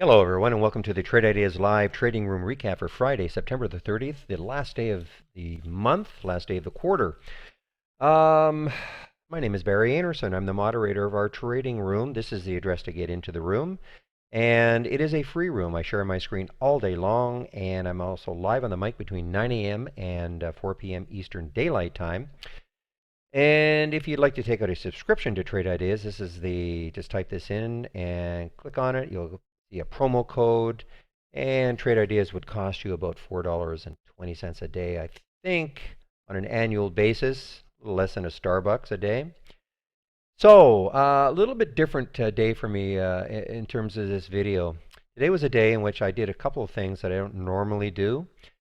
Hello, everyone, and welcome to the Trade Ideas Live Trading Room Recap for Friday, September the 30th, the last day of the month, last day of the quarter. Um, my name is Barry Anderson. I'm the moderator of our trading room. This is the address to get into the room, and it is a free room. I share my screen all day long, and I'm also live on the mic between 9 a.m. and 4 p.m. Eastern Daylight Time. And if you'd like to take out a subscription to Trade Ideas, this is just type this in and click on it. You'll see a promo code, and Trade Ideas would cost you about $4.20 a day, I think, on an annual basis, a little less than a Starbucks a day. So, a little bit different day for me in terms of this video. Today was a day in which I did a couple of things that I don't normally do,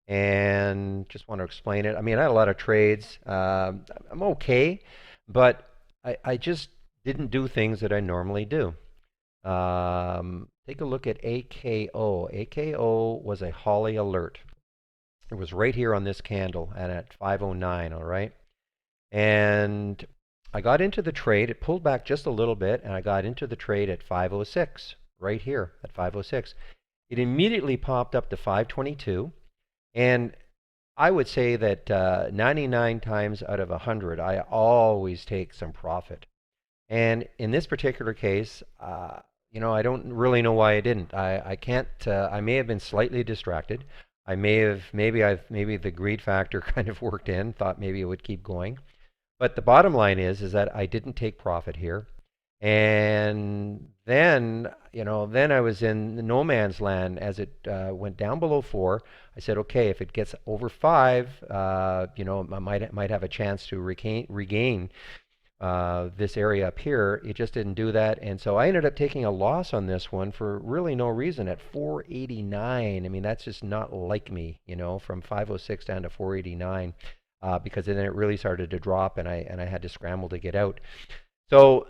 and just want to explain it. I mean, I had a lot of trades. I'm okay, but I just didn't do things that I normally do. Take a look at AKO. AKO was a Holly alert. It was right here on this candle and at 509, all right? And I got into the trade. It pulled back just a little bit, and I got into the trade at 506, right here at 506. It immediately popped up to 522, and I would say that 99 times out of 100, I always take some profit. And in this particular case, I don't really know why I didn't. I can't. I may have been slightly distracted. I may have maybe the greed factor kind of worked in. Thought maybe it would keep going. But the bottom line is that I didn't take profit here. And then I was in no man's land as it went down below 4. I said, okay, if it gets over 5, I might have a chance to regain this area up here. It just didn't do that, and so I ended up taking a loss on this one for really no reason at 489. I mean, that's just not like me, from 506 down to 489, because then it really started to drop, and I had to scramble to get out. So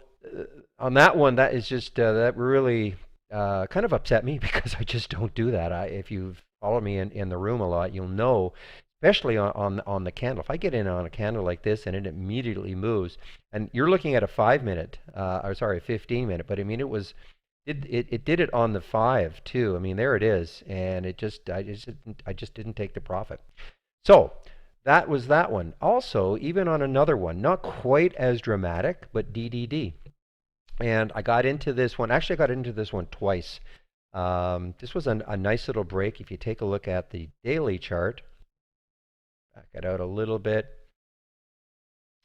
on that one, that is just that really kind of upset me because I just don't do that. If you've followed me in the room a lot, you'll know, especially on the candle. If I get in on a candle like this and it immediately moves, and you're looking at a 5 minute, or sorry, a 15 minute, but I mean it did it on the 5 too. I mean, there it is, and I just didn't take the profit. So that was that one. Also, even on another one, not quite as dramatic, but DDD. And I got into this one. Actually, I got into this one twice. This was a nice little break. If you take a look at the daily chart, back it out a little bit,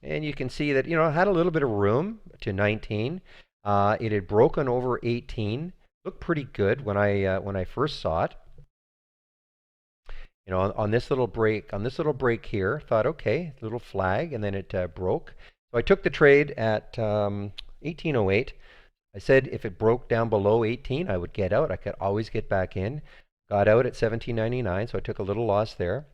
and you can see that it had a little bit of room to 19. It had broken over 18. Looked pretty good when I first saw it. On this little break here, thought, okay, little flag, and then it broke. So I took the trade at 1808. I said if it broke down below 18, I would get out. I could always get back in. Got out at 17.99, so I took a little loss there.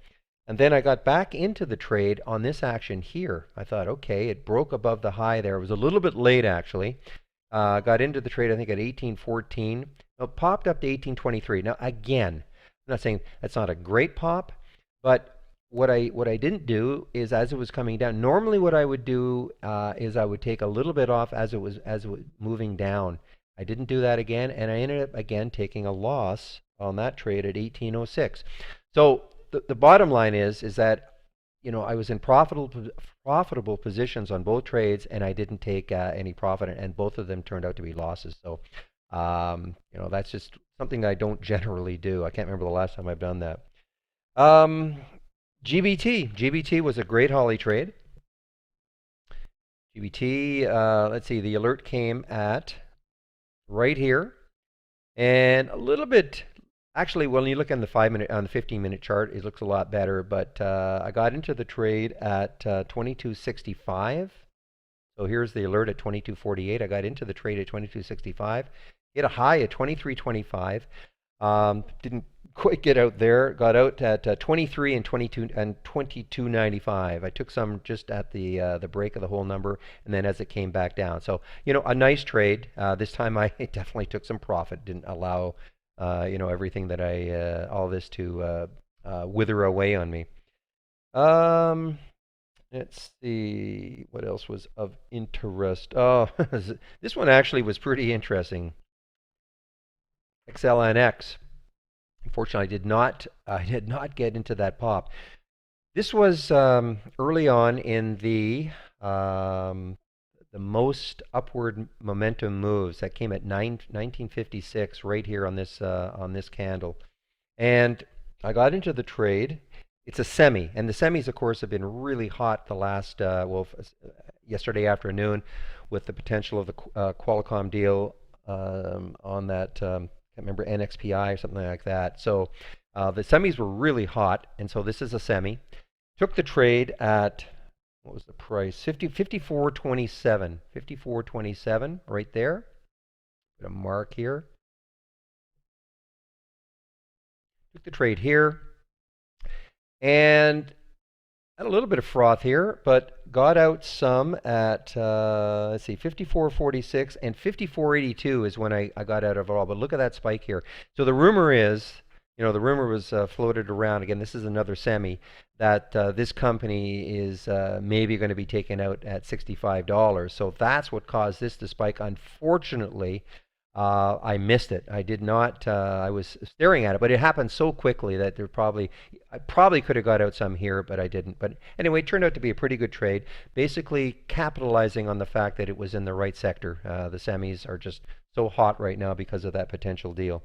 And then I got back into the trade on this action here. I thought, okay, it broke above the high there. It was a little bit late, actually. Got into the trade, I think, at 1814. It popped up to 1823. Now, again, I'm not saying that's not a great pop, but what I didn't do is, as it was coming down, normally what I would do is I would take a little bit off as it was moving down. I didn't do that again, and I ended up again taking a loss on that trade at 1806. So the bottom line is that I was in profitable positions on both trades, and I didn't take any profit, and both of them turned out to be losses. So that's just something I don't generally do. I can't remember the last time I've done that. GBT was a great Holly trade. GBT, let's see, the alert came at right here, and a little bit. Actually, when you look on the 15-minute chart, it looks a lot better. But I got into the trade at 22.65. So here's the alert at 22.48. I got into the trade at 22.65. Hit a high at 23.25. Didn't quite get out there. Got out at 23 and 22.95. I took some just at the break of the whole number, and then as it came back down. So a nice trade. This time I definitely took some profit. Didn't allow everything that all this to wither away on me. Let's see what else was of interest. Oh, this one actually was pretty interesting. XLNX. Unfortunately, I did not get into that pop. This was early on in the most upward momentum moves that came at 1956, right here on this candle. And I got into the trade. It's a semi, and the semis, of course, have been really hot the last yesterday afternoon, with the potential of the Qualcomm deal on that. Can't remember, NXPI or something like that. So the semis were really hot, and so this is a semi. Took the trade at, what was the price? 54.27. 54.27 right there. Put a mark here. Took the trade here. And had a little bit of froth here, but got out some at, let's see, 54.46 and 54.82 is when I got out of it all. But look at that spike here. So the rumor is, the rumor was floated around. Again, this is another semi, that this company is maybe going to be taken out at $65. So that's what caused this to spike. Unfortunately, I missed it. I did not. I was staring at it, but it happened so quickly that I probably could have got out some here, but I didn't. But anyway, it turned out to be a pretty good trade. Basically, capitalizing on the fact that it was in the right sector. The semis are just so hot right now because of that potential deal.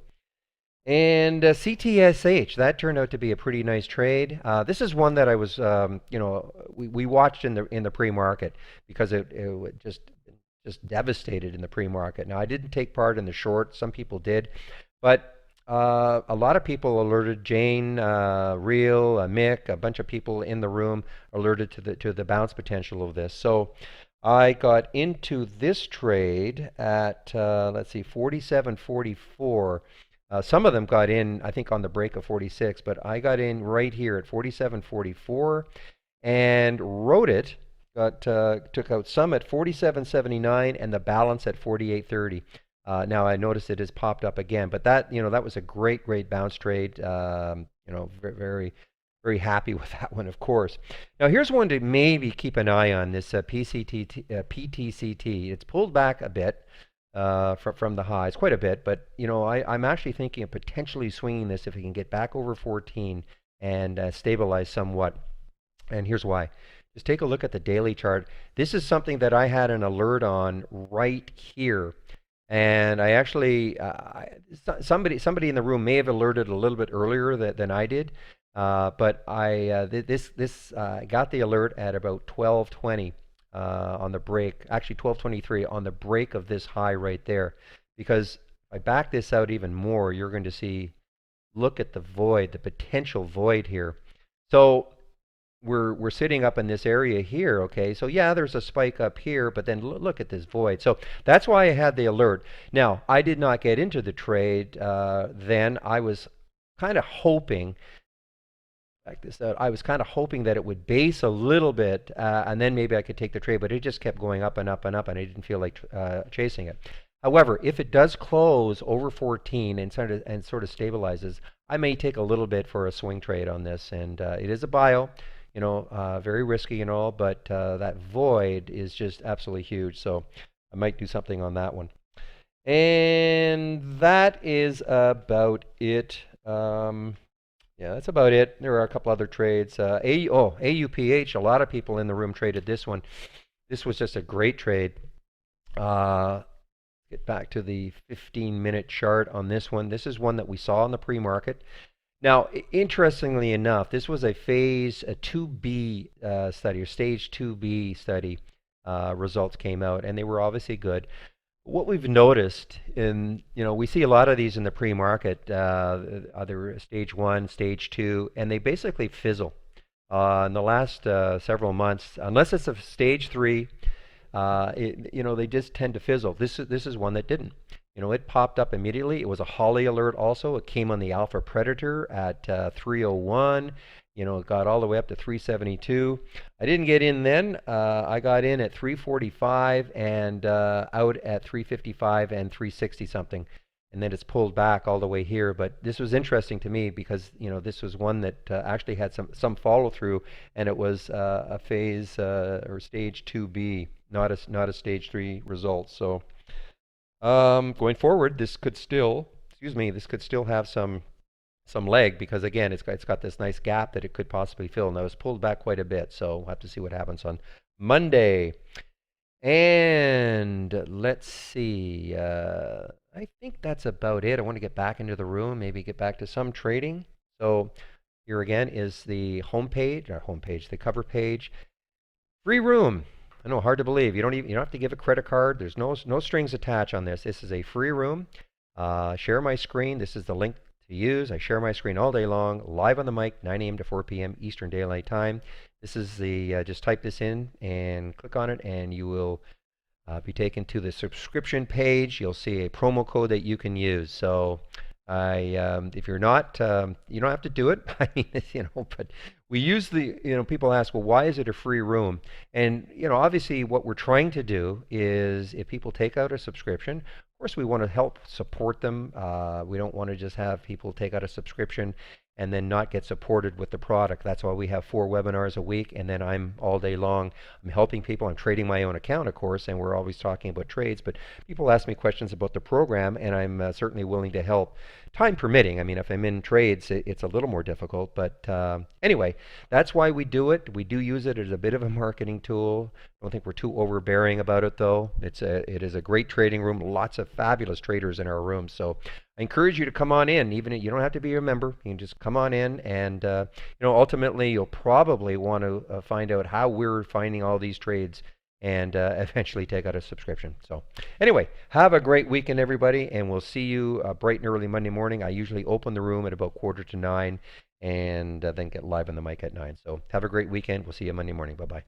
And CTSH, that turned out to be a pretty nice trade. This is one that I was, we watched in the pre-market because it just devastated in the pre-market. Now, I didn't take part in the short. Some people did, but a lot of people alerted Jane, Real, Mick, a bunch of people in the room alerted to the bounce potential of this. So I got into this trade at let's see, 47.44. Some of them got in, I think, on the break of 46, but I got in right here at 47.44 and wrote it. Took out some at 47.79 and the balance at 48.30. Now I noticed it has popped up again, but that was a great bounce trade. Very very happy with that one, of course. Now here's one to maybe keep an eye on, this PTCT. It's pulled back a bit from the highs, quite a bit, but I'm actually thinking of potentially swinging this if we can get back over 14 and stabilize somewhat. And here's why. Just take a look at the daily chart. This is something that I had an alert on right here. And I actually, somebody in the room may have alerted a little bit earlier than I did. But I got the alert at about 12:20 on the break. Actually, 12:23 on the break of this high right there. Because if I back this out even more, you're going to see, look at the void, the potential void here. So we're sitting up in this area here, okay? So yeah, there's a spike up here, but then look at this void. So that's why I had the alert. Now, I did not get into the trade then. I was kind of hoping, back this out, I was kind of hoping that it would base a little bit, and then maybe I could take the trade, but it just kept going up and up and up, and I didn't feel like chasing it. However, if it does close over 14 and sort of stabilizes, I may take a little bit for a swing trade on this, and it is a bio. Very risky and all, but that void is just absolutely huge. So I might do something on that one. And that is about it. Yeah, that's about it. There are a couple other trades. AUPH, a lot of people in the room traded this one. This was just a great trade. Get back to the 15-minute chart on this one. This is one that we saw in the pre-market. Now, interestingly enough, this was a phase 2B study, or stage 2B study. Results came out, and they were obviously good. What we've noticed we see a lot of these in the pre-market, either stage 1, stage 2, and they basically fizzle. In the last several months, unless it's a stage 3, they just tend to fizzle. This is one that didn't. It popped up immediately. It was a Holly alert also. It came on the Alpha Predator at 301. It got all the way up to 372. I didn't get in then. I got in at 345 and out at 355 and 360 something. And then it's pulled back all the way here. But this was interesting to me because, this was one that actually had some follow through, and it was a phase or stage 2B, not a stage 3 result. So going forward, this could still, excuse me, this could still have some leg because again, it's got this nice gap that it could possibly fill. Now it's pulled back quite a bit, so we'll have to see what happens on Monday. And let's see. I think that's about it. I want to get back into the room, maybe get back to some trading. So here again is the homepage, the cover page. Free room. I know, hard to believe. You don't have to give a credit card. There's no strings attached on this. This is a free room. Share my screen. This is the link to use. I share my screen all day long, live on the mic, 9 a.m. to 4 p.m. Eastern Daylight Time. This is the just type this in and click on it, and you will be taken to the subscription page. You'll see a promo code that you can use. So if you're not, you don't have to do it. I mean, but we use people ask, well, why is it a free room? And, obviously what we're trying to do is if people take out a subscription, of course we want to help support them. We don't want to just have people take out a subscription and then not get supported with the product. That's why we have 4 webinars a week, and then I'm all day long. I'm helping people. I'm trading my own account, of course, and we're always talking about trades. But people ask me questions about the program, and I'm certainly willing to help, time permitting. I mean, if I'm in trades, it's a little more difficult. But anyway, that's why we do it. We do use it as a bit of a marketing tool. I don't think we're too overbearing about it, though. It is a great trading room. Lots of fabulous traders in our room. So I encourage you to come on in. Even if you don't have to be a member, you can just come on in, and ultimately you'll probably want to find out how we're finding all these trades, and eventually take out a subscription. So anyway, have a great weekend, everybody, and we'll see you bright and early Monday morning. I usually open the room at about 8:45, and then get live on the mic at 9. So have a great weekend. We'll see you Monday morning. Bye bye.